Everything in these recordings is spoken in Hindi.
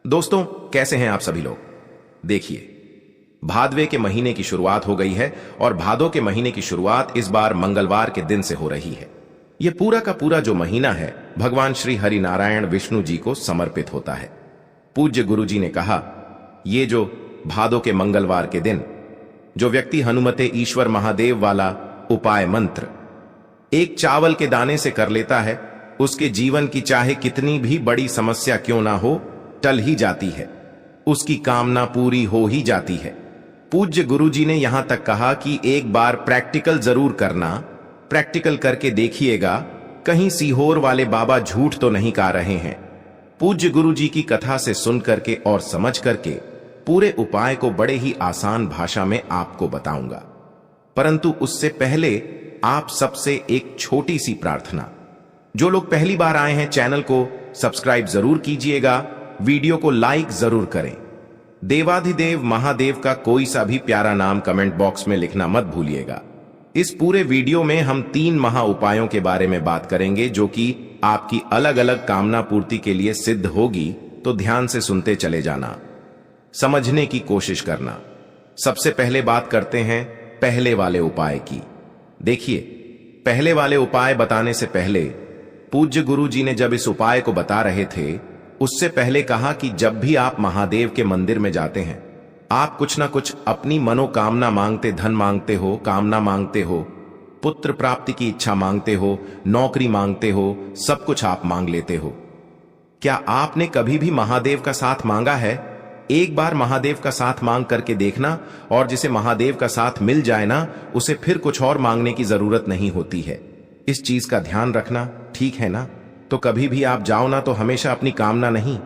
दोस्तों, कैसे हैं आप सभी लोग। देखिए, भादवे के महीने की शुरुआत हो गई है और भादों के महीने की शुरुआत इस बार मंगलवार के दिन से हो रही है। यह पूरा का पूरा जो महीना है भगवान श्री हरि नारायण विष्णु जी को समर्पित होता है। पूज्य गुरु जी ने कहा, ये जो भादों के मंगलवार के दिन जो व्यक्ति हनुमते ईश्वर महादेव वाला उपाय मंत्र एक चावल के दाने से कर लेता है, उसके जीवन की चाहे कितनी भी बड़ी समस्या क्यों ना हो, टल ही जाती है, उसकी कामना पूरी हो ही जाती है। पूज्य गुरुजी ने यहां तक कहा कि एक बार प्रैक्टिकल जरूर करना, प्रैक्टिकल करके देखिएगा, कहीं सीहोर वाले बाबा झूठ तो नहीं कह रहे हैं। पूज्य गुरुजी की कथा से सुन करके और समझ करके पूरे उपाय को बड़े ही आसान भाषा में आपको बताऊंगा, परंतु उससे पहले आप सबसे एक छोटी सी प्रार्थना। जो लोग पहली बार आए हैं, चैनल को सब्सक्राइब जरूर कीजिएगा, वीडियो को लाइक जरूर करें। देवाधिदेव महादेव का कोई सा भी प्यारा नाम कमेंट बॉक्स में लिखना मत भूलिएगा। इस पूरे वीडियो में हम 3 महा उपायों के बारे में बात करेंगे जो कि आपकी अलग अलग कामना पूर्ति के लिए सिद्ध होगी, तो ध्यान से सुनते चले जाना, समझने की कोशिश करना। सबसे पहले बात करते हैं पहले वाले उपाय की। देखिए, पहले वाले उपाय बताने से पहले पूज्य गुरु जी ने जब इस उपाय को बता रहे थे, उससे पहले कहा कि जब भी आप महादेव के मंदिर में जाते हैं, आप कुछ ना कुछ अपनी मनोकामना मांगते, धन मांगते हो, कामना मांगते हो, पुत्र प्राप्ति की इच्छा मांगते हो, नौकरी मांगते हो, सब कुछ आप मांग लेते हो। क्या आपने कभी भी महादेव का साथ मांगा है? एक बार महादेव का साथ मांग करके देखना, और जिसे महादेव का साथ मिल जाए ना, उसे फिर कुछ और मांगने की जरूरत नहीं होती है। इस चीज का ध्यान रखना, ठीक है ना? तो कभी भी आप जाओ ना, तो हमेशा अपनी कामना नहीं,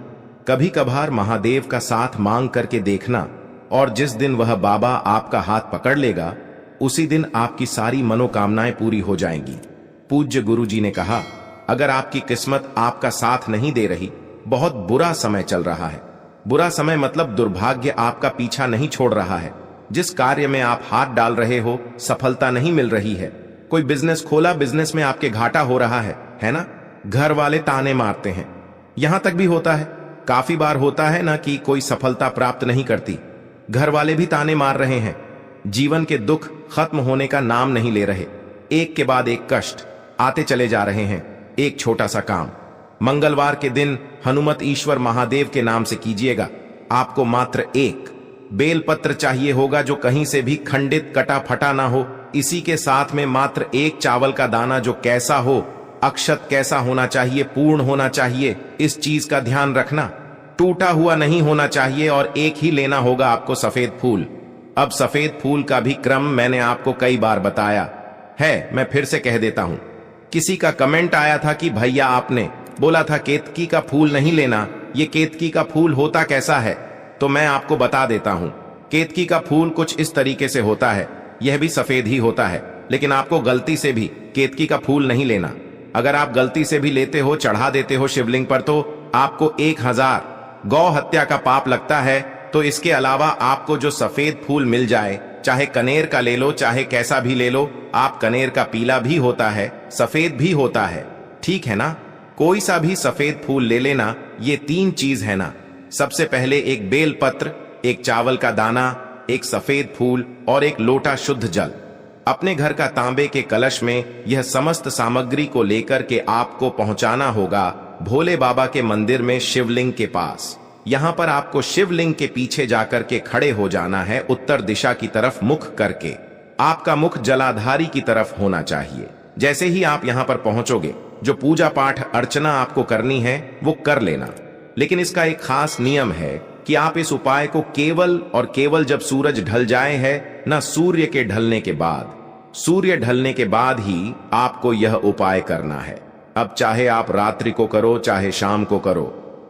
कभी कभार महादेव का साथ मांग करके देखना, और जिस दिन वह बाबा आपका हाथ पकड़ लेगा, उसी दिन आपकी सारी मनोकामनाएं पूरी हो जाएंगी। पूज्य गुरु जी ने कहा, अगर आपकी किस्मत आपका साथ नहीं दे रही, बहुत बुरा समय चल रहा है, बुरा समय मतलब दुर्भाग्य आपका पीछा नहीं छोड़ रहा है, जिस कार्य में आप हाथ डाल रहे हो सफलता नहीं मिल रही है, कोई बिजनेस खोला, बिजनेस में आपके घाटा हो रहा है ना? घर वाले ताने मारते हैं, यहां तक भी होता है, काफी बार होता है ना कि कोई सफलता प्राप्त नहीं करती, घर वाले भी ताने मार रहे हैं, जीवन के दुख खत्म होने का नाम नहीं ले रहे, एक के बाद एक कष्ट आते चले जा रहे हैं। एक छोटा सा काम मंगलवार के दिन हनुमत ईश्वर महादेव के नाम से कीजिएगा। आपको मात्र एक बेलपत्र चाहिए होगा जो कहीं से भी खंडित कटा फटा ना हो, इसी के साथ में मात्र एक चावल का दाना जो कैसा हो, अक्षत कैसा होना चाहिए, पूर्ण होना चाहिए, इस चीज का ध्यान रखना, टूटा हुआ नहीं होना चाहिए, और एक ही लेना होगा आपको सफेद फूल। अब सफेद फूल का भी क्रम मैंने आपको कई बार बताया है, मैं फिर से कह देता हूं। किसी का कमेंट आया था कि भैया आपने बोला था केतकी का फूल नहीं लेना, ये केतकी का फूल होता कैसा है? तो मैं आपको बता देता हूं, केतकी का फूल कुछ इस तरीके से होता है, यह भी सफेद ही होता है, लेकिन आपको गलती से भी केतकी का फूल नहीं लेना। अगर आप गलती से भी लेते हो, चढ़ा देते हो शिवलिंग पर, तो आपको 1000 गौ हत्या का पाप लगता है। तो इसके अलावा आपको जो सफेद फूल मिल जाए, चाहे कनेर का ले लो, चाहे कैसा भी ले लो, आप कनेर का पीला भी होता है, सफेद भी होता है, ठीक है ना? कोई सा भी सफेद फूल ले लेना। ये 3 चीज है ना। सबसे पहले एक बेल पत्र, एक चावल का दाना, एक सफेद फूल और एक लोटा शुद्ध जल। अपने घर का तांबे के कलश में यह समस्त सामग्री को लेकर के आपको पहुंचाना होगा भोले बाबा के मंदिर में शिवलिंग के पास। यहां पर आपको शिवलिंग के पीछे जाकर के खड़े हो जाना है, उत्तर दिशा की तरफ मुख करके। आपका मुख जलाधारी की तरफ होना चाहिए। जैसे ही आप यहां पर पहुंचोगे, जो पूजा पाठ अर्चना आपको करनी है वो कर लेना, लेकिन इसका एक खास नियम है कि आप इस उपाय को केवल और केवल जब सूरज ढल जाए है ना, सूर्य के ढलने के बाद, सूर्य ढलने के बाद ही आपको यह उपाय करना है। अब चाहे आप रात्रि को करो, चाहे शाम को करो।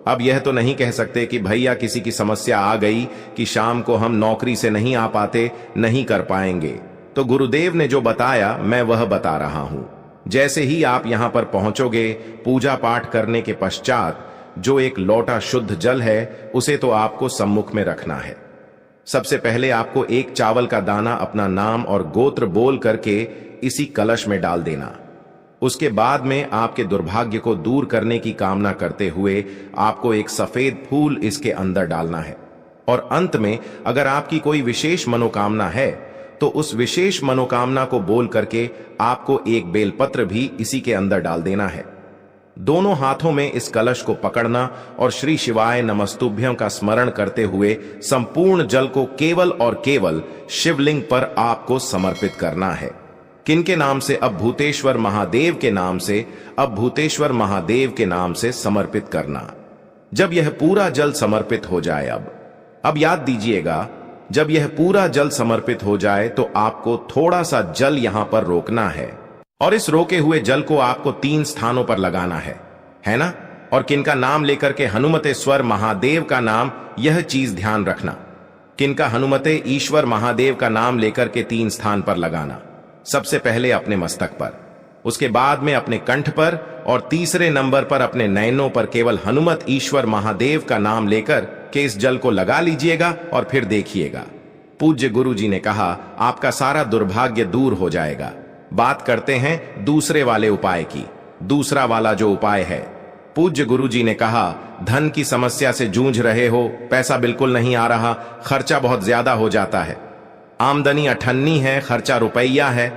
अब यह तो नहीं कह सकते कि भैया किसी की समस्या आ गई कि शाम को हम नौकरी से नहीं आ पाते, नहीं कर पाएंगे, तो गुरुदेव ने जो बताया मैं वह बता रहा हूं। जैसे ही आप यहां पर पहुंचोगे, पूजा पाठ करने के पश्चात जो एक लोटा शुद्ध जल है, उसे तो आपको सम्मुख में रखना है। सबसे पहले आपको एक चावल का दाना अपना नाम और गोत्र बोल करके इसी कलश में डाल देना। उसके बाद में आपके दुर्भाग्य को दूर करने की कामना करते हुए आपको एक सफेद फूल इसके अंदर डालना है। और अंत में अगर आपकी कोई विशेष मनोकामना है तो उस विशेष मनोकामना को बोल करके आपको एक बेलपत्र भी इसी के अंदर डाल देना है। दोनों हाथों में इस कलश को पकड़ना और श्री शिवाय नमस्तुभ्यं का स्मरण करते हुए संपूर्ण जल को केवल और केवल शिवलिंग पर आपको समर्पित करना है। किनके नाम से? अब भूतेश्वर महादेव के नाम से, अब भूतेश्वर महादेव के नाम से समर्पित करना। जब यह पूरा जल समर्पित हो जाए, अब याद दीजिएगा, जब यह पूरा जल समर्पित हो जाए तो आपको थोड़ा सा जल यहां पर रोकना है और इस रोके हुए जल को आपको 3 स्थानों पर लगाना है ना? और किनका नाम लेकर के? हनुमतेश्वर महादेव का नाम, यह चीज ध्यान रखना। किनका? हनुमते ईश्वर महादेव का नाम लेकर के 3 स्थान पर लगाना। सबसे पहले अपने मस्तक पर, उसके बाद में अपने कंठ पर और तीसरे नंबर पर अपने नयनों पर केवल हनुमत ईश्वर महादेव का नाम लेकर के इस जल को लगा लीजिएगा और फिर देखिएगा। पूज्य गुरु जी ने कहा आपका सारा दुर्भाग्य दूर हो जाएगा। बात करते हैं दूसरे वाले उपाय की। दूसरा वाला जो उपाय है, पूज्य गुरु जी ने कहा धन की समस्या से जूझ रहे हो, पैसा बिल्कुल नहीं आ रहा, खर्चा बहुत ज्यादा हो जाता है, आमदनी अठन्नी है, खर्चा रुपया है,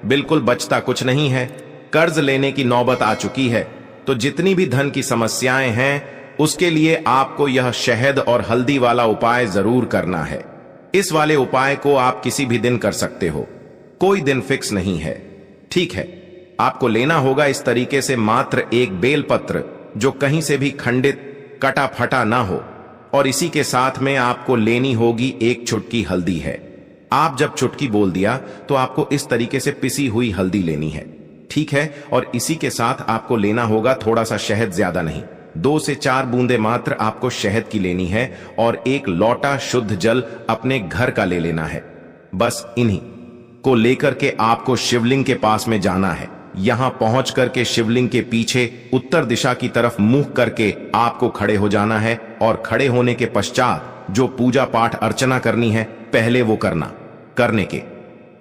बिल्कुल बचता कुछ नहीं है, कर्ज लेने की नौबत आ चुकी है। तो जितनी भी धन की समस्याएं हैं उसके लिए आपको यह शहद और हल्दी वाला उपाय जरूर करना है। इस वाले उपाय को आप किसी भी दिन कर सकते हो, कोई दिन फिक्स नहीं है, ठीक है। आपको लेना होगा इस तरीके से मात्र एक बेलपत्र जो कहीं से भी खंडित कटा फटा ना हो, और इसी के साथ में आपको लेनी होगी एक चुटकी हल्दी है। आप जब चुटकी बोल दिया तो आपको इस तरीके से पिसी हुई हल्दी लेनी है, ठीक है। और इसी के साथ आपको लेना होगा थोड़ा सा शहद, ज्यादा नहीं, 2 से 4 बूंदे मात्र आपको शहद की लेनी है और एक लोटा शुद्ध जल अपने घर का ले लेना है। बस इन्हीं को लेकर के आपको शिवलिंग के पास में जाना है। यहां पहुंच करके शिवलिंग के पीछे उत्तर दिशा की तरफ मुंह करके आपको खड़े हो जाना है और खड़े होने के पश्चात जो पूजा पाठ अर्चना करनी है पहले वो करने के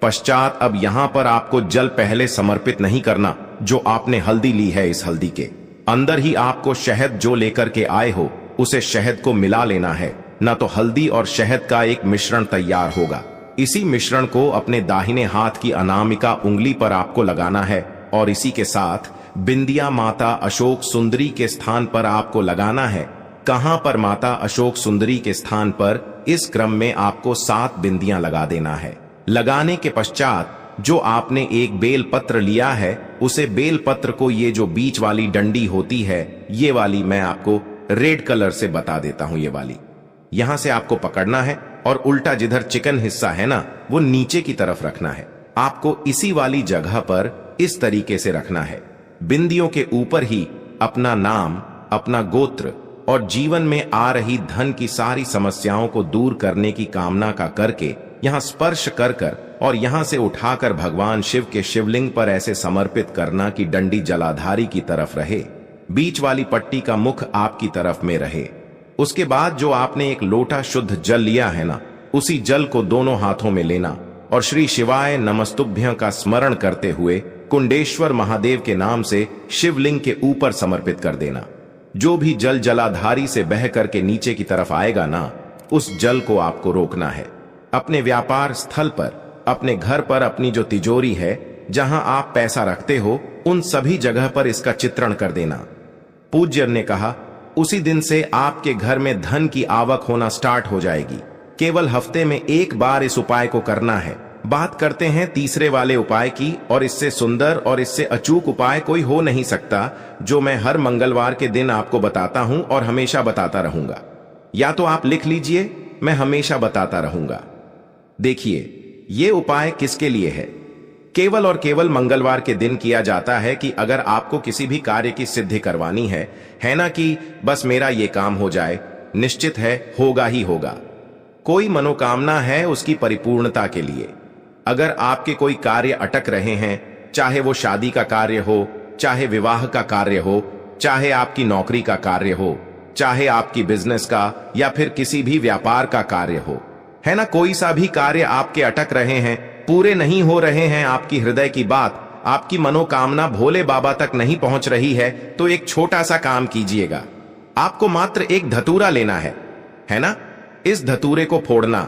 पश्चात अब यहां पर आपको जल पहले समर्पित नहीं करना। जो आपने हल्दी ली है, इस हल्दी के अंदर ही आपको शहद जो लेकर के आए हो उसे शहद को मिला लेना है, ना तो हल्दी और शहद का एक मिश्रण तैयार होगा। इसी मिश्रण को अपने दाहिने हाथ की अनामिका उंगली पर आपको लगाना है और इसी के साथ बिंदिया माता अशोक सुंदरी के स्थान पर आपको लगाना है। कहां पर? माता अशोक सुंदरी के स्थान पर। इस क्रम में आपको 7 बिंदियां लगा देना है। लगाने के पश्चात जो आपने एक बेल पत्र लिया है उसे बेल पत्र को, ये जो बीच वाली डंडी होती है, ये वाली मैं आपको रेड कलर से बता देता हूं, ये वाली यहां से आपको पकड़ना है और उल्टा जिधर चिकन हिस्सा है ना, वो नीचे की तरफ रखना है। आपको इसी वाली जगह पर इस तरीके से रखना है। बिंदियों के ऊपर ही अपना नाम, अपना गोत्र और जीवन में आ रही धन की सारी समस्याओं को दूर करने की कामना का करके यहां स्पर्श कर और यहां से उठाकर भगवान शिव के शिवलिंग पर ऐसे समर्पित करना कि डंडी जलाधारी की तरफ रहे, बीच वाली पट्टी का मुख आपकी तरफ में रहे। उसके बाद जो आपने एक लोटा शुद्ध जल लिया है ना, उसी जल को दोनों हाथों में लेना और श्री शिवाय नमस्तुभ्यं का स्मरण करते हुए कुंडेश्वर महादेव के नाम से शिवलिंग के ऊपर समर्पित कर देना। जो भी जल जलाधारी से बह करके नीचे की तरफ आएगा ना, उस जल को आपको रोकना है। अपने व्यापार स्थल पर, अपने घर पर, अपनी जो तिजोरी है जहां आप पैसा रखते हो, उन सभी जगह पर इसका चित्रण कर देना। पूज्य ने कहा उसी दिन से आपके घर में धन की आवक होना स्टार्ट हो जाएगी। केवल हफ्ते में एक बार इस उपाय को करना है। बात करते हैं तीसरे वाले उपाय की, और इससे सुंदर और इससे अचूक उपाय कोई हो नहीं सकता, जो मैं हर मंगलवार के दिन आपको बताता हूं और हमेशा बताता रहूंगा। या तो आप लिख लीजिए, मैं हमेशा बताता रहूंगा। देखिए ये उपाय किसके लिए है? केवल और केवल मंगलवार के दिन किया जाता है कि अगर आपको किसी भी कार्य की सिद्धि करवानी है ना, कि बस मेरा ये काम हो जाए, निश्चित है होगा ही होगा। कोई मनोकामना है उसकी परिपूर्णता के लिए। अगर आपके कोई कार्य अटक रहे हैं, चाहे वो शादी का कार्य हो, चाहे विवाह का कार्य हो, चाहे आपकी नौकरी का कार्य हो, चाहे आपकी बिजनेस का या फिर किसी भी व्यापार का कार्य हो, है ना, कोई सा भी कार्य आपके अटक रहे हैं, पूरे नहीं हो रहे हैं आपकी हृदय की बात, आपकी मनोकामना भोले बाबा तक नहीं पहुंच रही है तो एक छोटा सा काम कीजिएगा। आपको मात्र एक धतूरा लेना है ना? इस धतूरे को फोड़ना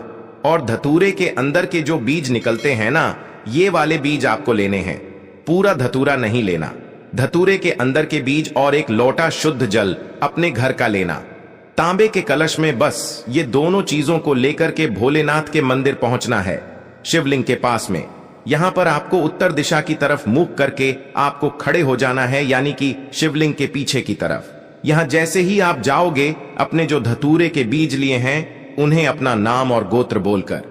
और धतूरे के अंदर के जो बीज निकलते हैं ना, ये वाले बीज आपको लेने हैं। पूरा धतूरा नहीं लेना। धतूरे के अंदर के बीज और एक लोटा शुद्ध जल अपने घर का लेना। तांबे के कलश में बस ये दोनों चीजों को लेकर के भोलेनाथ के मंदिर पहुंचना है, शिवलिंग के पास में। यहां पर आपको उत्तर दिशा की तरफ मुख करके आपको खड़े हो जाना है, यानी कि शिवलिंग के पीछे की तरफ। यहां जैसे ही आप जाओगे, अपने जो धतूरे के बीज लिए हैं उन्हें अपना नाम और गोत्र बोलकर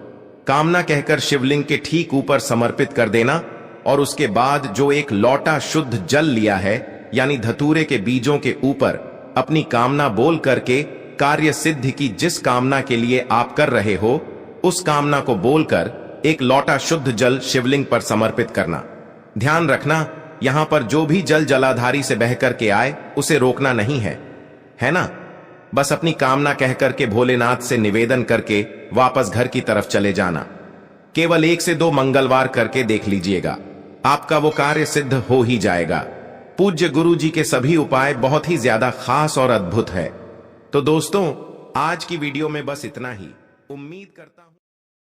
कामना कहकर शिवलिंग के ठीक ऊपर समर्पित कर देना। और उसके बाद जो एक लोटा शुद्ध जल लिया है, यानी धतूरे के बीजों के ऊपर अपनी कामना बोल करके कार्य सिद्धि की जिस कामना के लिए आप कर रहे हो, उस कामना को बोलकर एक लोटा शुद्ध जल शिवलिंग पर समर्पित करना। ध्यान रखना, यहां पर जो भी जल जलाधारी से बह करके आए उसे रोकना नहीं है ना? बस अपनी कामना कह करके भोलेनाथ से निवेदन करके वापस घर की तरफ चले जाना। केवल 1 से 2 मंगलवार करके देख लीजिएगा, आपका वो कार्य सिद्ध हो ही जाएगा। पूज्य गुरु जी के सभी उपाय बहुत ही ज्यादा खास और अद्भुत है। तो दोस्तों, आज की वीडियो में बस इतना ही। उम्मीद करता हूं